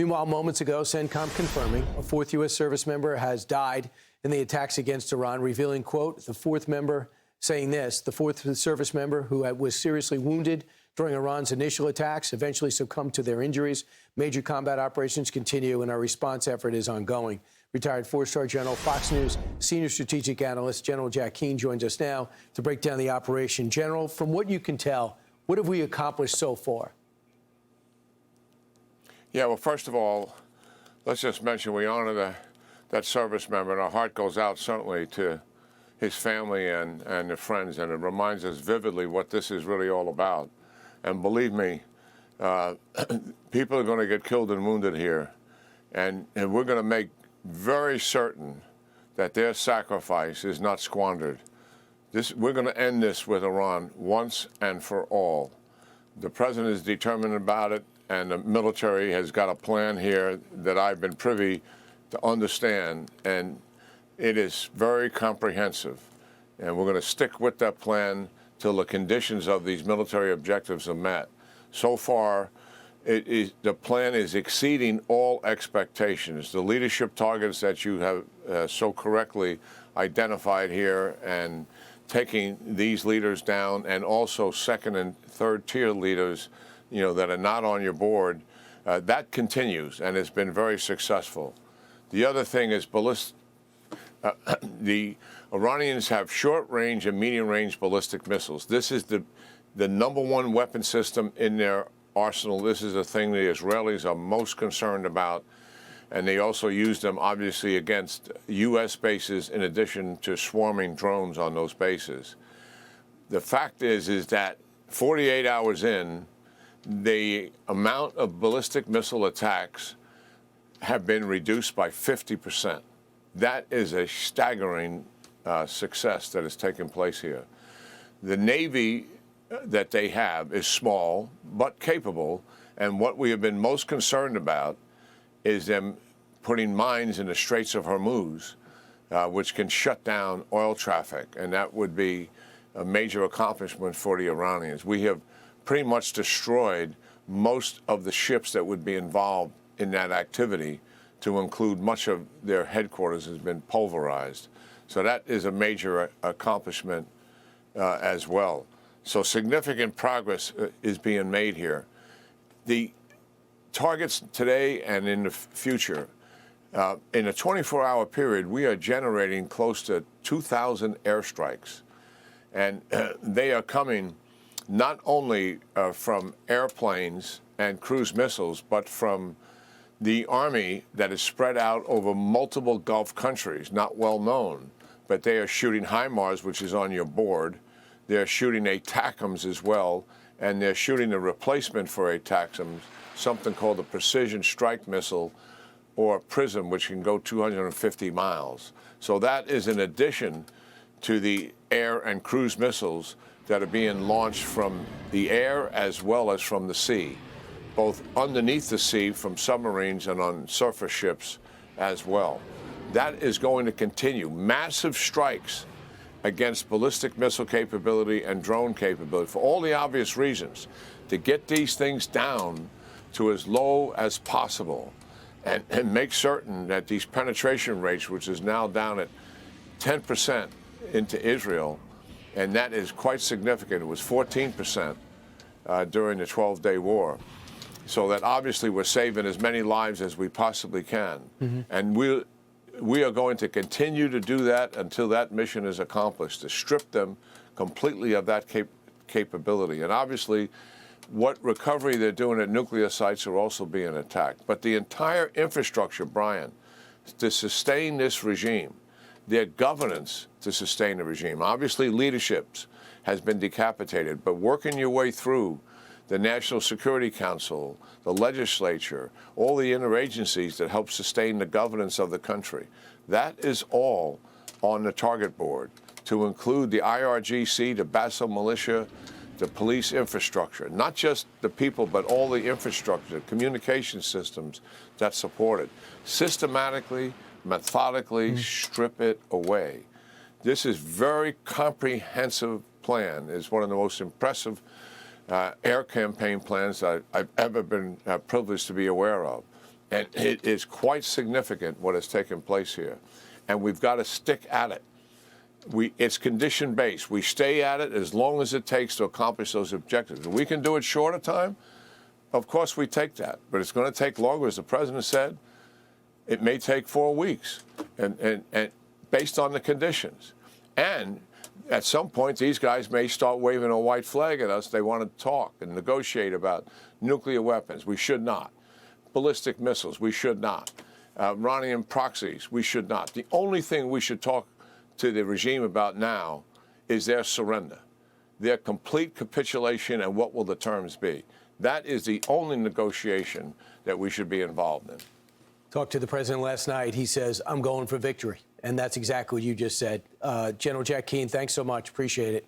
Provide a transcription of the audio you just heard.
Meanwhile, moments ago, CENTCOM confirming a fourth U.S. service member has died in the attacks against Iran, revealing, quote, the fourth service member who was seriously wounded during Iran's initial attacks eventually succumbed to their injuries. Major combat operations continue, and our response effort is ongoing. Retired four-star General, Fox News senior strategic analyst General Jack Keane joins us now to break down the operation. General, from what you can tell, what have we accomplished so far? Yeah, well, first of all, let's just mention we honor that service member, and our heart goes out certainly to his family and the friends, and it reminds us vividly what this is really all about. And believe me, people are going to get killed and wounded here, and we're going to make very certain that their sacrifice is not squandered. We're going to end this with Iran once and for all. The president is determined about it, and the military has got a plan here that I've been privy to understand, and it is very comprehensive. And we're going to stick with that plan till the conditions of these military objectives are met. So far, the plan is exceeding all expectations. The leadership targets that you have so correctly identified here, and taking these leaders down, and also second and third tier leaders, that are not on your board, that continues and has been very successful. The other thing is the Iranians have short-range and medium-range ballistic missiles. This is the #1 weapon system in their arsenal. This is the thing the Israelis are most concerned about, and they also use them, obviously, against U.S. bases in addition to swarming drones on those bases. The fact is that 48 hours in, the amount of ballistic missile attacks have been reduced by 50%. That is a staggering success that has taken place here. The Navy that they have is small but capable, and what we have been most concerned about is them putting mines in the Straits of Hormuz, which can shut down oil traffic, and that would be a major accomplishment for the Iranians. We have pretty much destroyed most of the ships that would be involved in that activity, to include much of their headquarters has been pulverized. So that is a major accomplishment as well. So significant progress is being made here. The targets today and in the future, in a 24-hour period, we are generating close to 2,000 airstrikes. And they are coming not only from airplanes and cruise missiles, but from the Army that is spread out over multiple Gulf countries, not well known, but they are shooting HIMARS, which is on your board. They're shooting ATACMS as well, and they're shooting the replacement for ATACMS, something called a precision strike missile, or PRISM, which can go 250 miles. So that is in addition to the air and cruise missiles that are being launched from the air as well as from the sea, both underneath the sea from submarines and on surface ships as well. That is going to continue. Massive strikes against ballistic missile capability and drone capability for all the obvious reasons, to get these things down to as low as possible and make certain that these penetration rates, which is now down at 10% into Israel, and that is quite significant. It was 14% during the 12-day war. So that obviously we're saving as many lives as we possibly can. Mm-hmm. And we are going to continue to do that until that mission is accomplished, to strip them completely of that capability. And obviously, what recovery they're doing at nuclear sites are also being attacked. But the entire infrastructure, Brian, to sustain this regime, their governance to sustain the regime, obviously leadership has been decapitated, but working your way through the National Security Council, the legislature, all the interagencies that help sustain the governance of the country. That is all on the target board, to include the IRGC, the Basel militia, the police infrastructure, not just the people, but all the infrastructure, communication systems that support it. Systematically, methodically strip it away. This is very comprehensive plan. It's one of the most impressive air campaign plans I've ever been privileged to be aware of. And it is quite significant what has taken place here. And we've got to stick at it. It's condition-based. We stay at it as long as it takes to accomplish those objectives. If we can do it short of time, of course we take that. But it's going to take longer, as the president said. It may take 4 weeks, and based on the conditions. And at some point, these guys may start waving a white flag at us. They want to talk and negotiate about nuclear weapons. We should not. Ballistic missiles, we should not. Iranian proxies, we should not. The only thing we should talk to the regime about now is their surrender, their complete capitulation, and what will the terms be. That is the only negotiation that we should be involved in. Talked to the president last night. He says, I'm going for victory. And that's exactly what you just said. General Jack Keane, thanks so much. Appreciate it.